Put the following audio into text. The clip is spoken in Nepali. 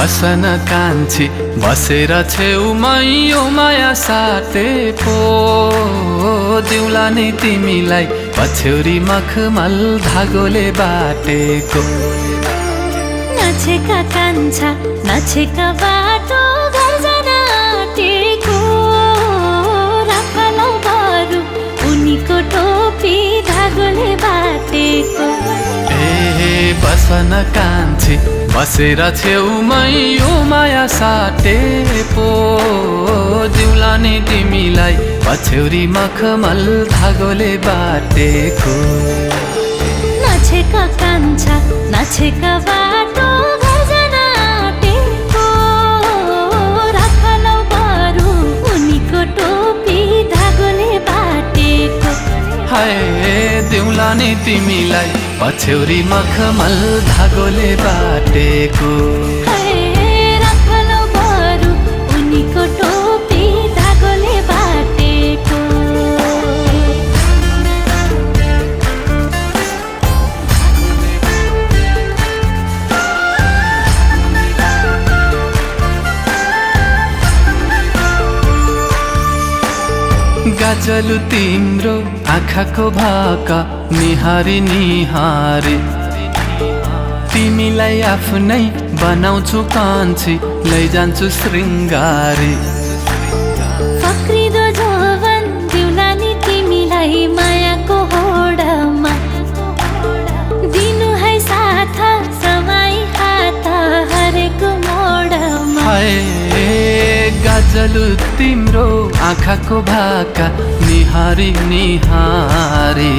बसन कान्छी बसेर छेउमै यो माया साटे पो दिउला नि तिमीलाई पछ्यौरी मखमल धागोले बाटेको। नछेका कान्छा नछेका बाटो घर जान आँटेको राखलौ बरु उनीको टोपी धागोले बाटेको। ए बसन कान्छी बसेर छेउमै यो माया साटे पो दिउला नि तिमीलाई पछ्यौरी मखमल धागोले बाटेको। नछेका कान्छा नछेका बाटो घर जान आँटेको राखलौ बरु उनीको टोपी धागोले बाटेको। हाय दिउला नि तिमीलाई पछ्यौरी मखमल धागोले बाटेको। राखलौ बरु उनीको टोपी धागोले बाटेको। गाजलु तिम्रो आँखाको भाका निहारी निहारी तिमीलाई आफ्नै बनाउँछु कान्छी लैजान्छु श्रृङ्गारी। फक्रिदो जोवन दिउला नि तिमीलाई मायाको होडमा दिनु है साथ समाई हात हरेको मोडमा। हाय गाजलु तिम्रो आँखाको भाका निहारी निहारी